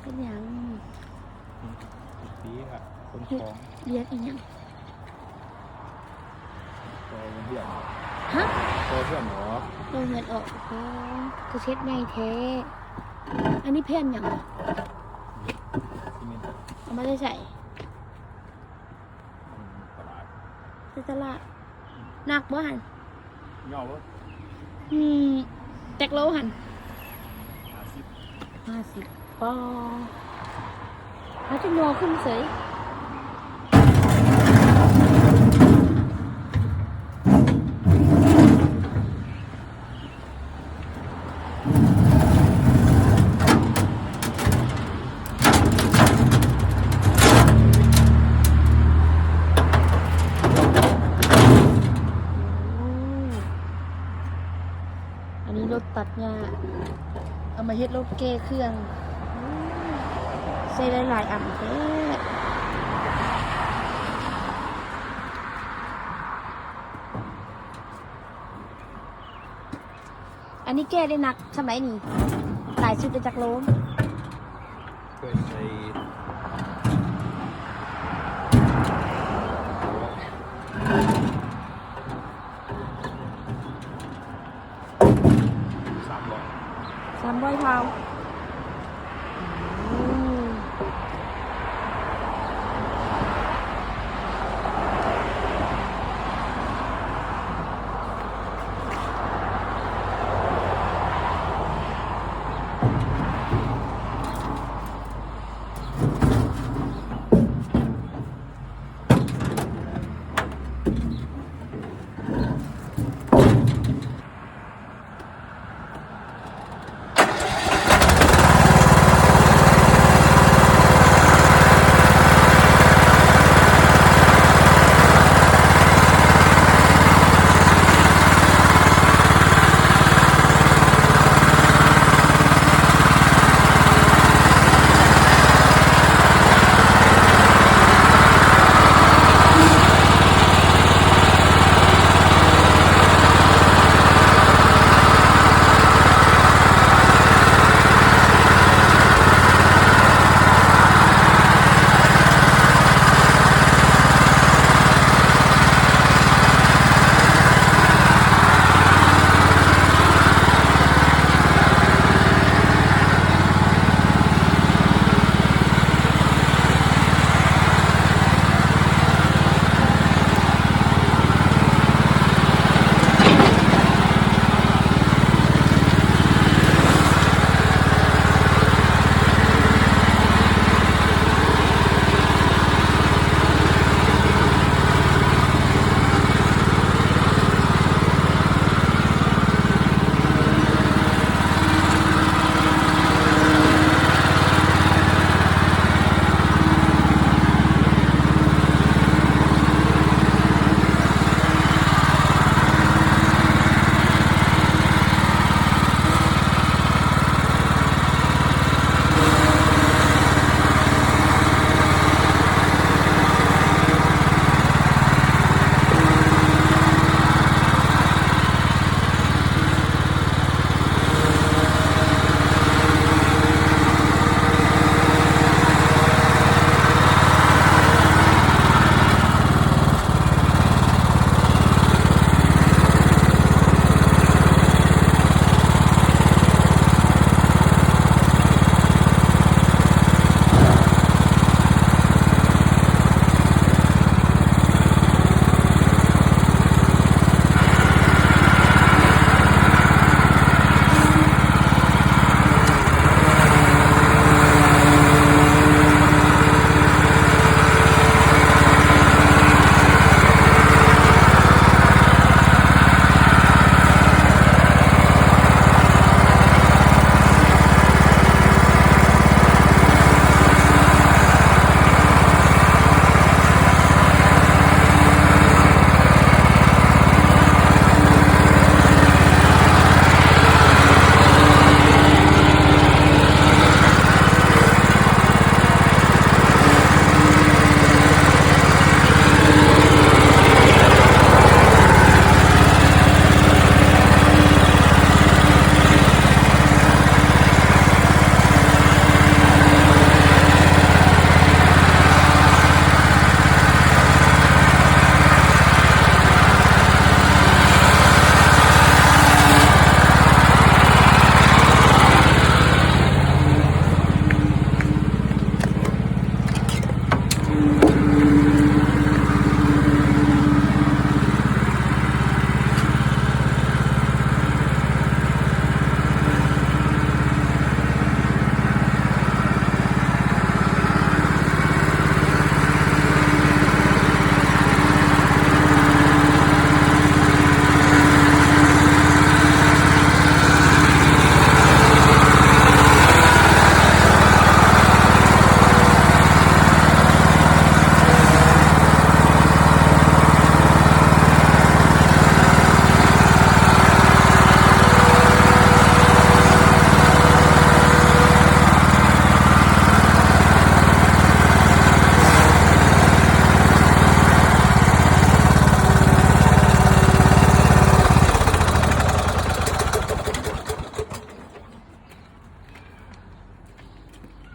เป็นหยังปีอะคนของเรียกอีหยังโตเพื่อนฮะโตเพื่อนหรอโดนเงินออกโอ้กระเช็ดใหญ่แท้อันนี้เพ่นหยังซีเมนต์เอามาได้ใส่ตลาดในตลาดหนักบ่หันเงาะแตกโลหัน50ปอเขาจะงอขึ้นเสยอันนี้รถตัดหญ้าเอามาเฮ็ดรถแก้เครื่องใส่หลายๆอันแท้อันนี้แก้ได้หนักสมัยนี้หลายสิบจากโลเคยใช้300 พาว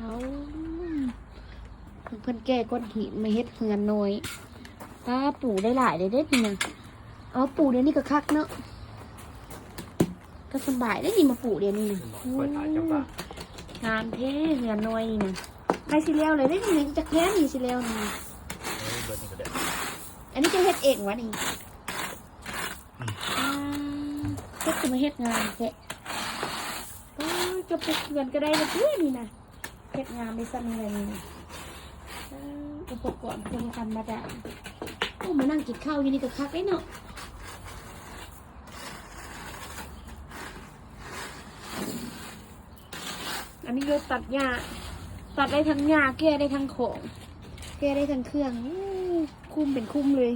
เอาเพิ่นแก้ก้อนหินมาเฮ็ดเฮือนน้อยป้าปลูกได้หลายได้เด็ดนี่นะเอาปลูกเดี๋ยวนี้ก็คักเนาะก็สบายได้นี่มาปลูกเดี๋ยวนี้นะ เปิดถ่ายจังหวะ งานเท่เฮือนน้อยนี่นะใครสิแล้วเลยได้นี่จะแค่นี่สิแล้วนี่ เปิดนี่ก็ได้ อันนี้จะเฮ็ดเองวะนี่เฮ็ดจะมาเฮ็ดงานแค่จะปลูกเฮือนก็ได้นะเพื่อนนี่นะเฮ็ดงานได้ซ้ำอะไรนี่นะอุปกรณ์เป็นธรรมดาโอ้มานั่งกินข้าวอยู่นี่ก็คักได้เนาะอันนี้รถตัดหญ้าตัดได้ทั้งหญ้าแก้ได้ทั้งของแก้ได้ทั้งเครื่องคุ้มเป็นคุ้มเลย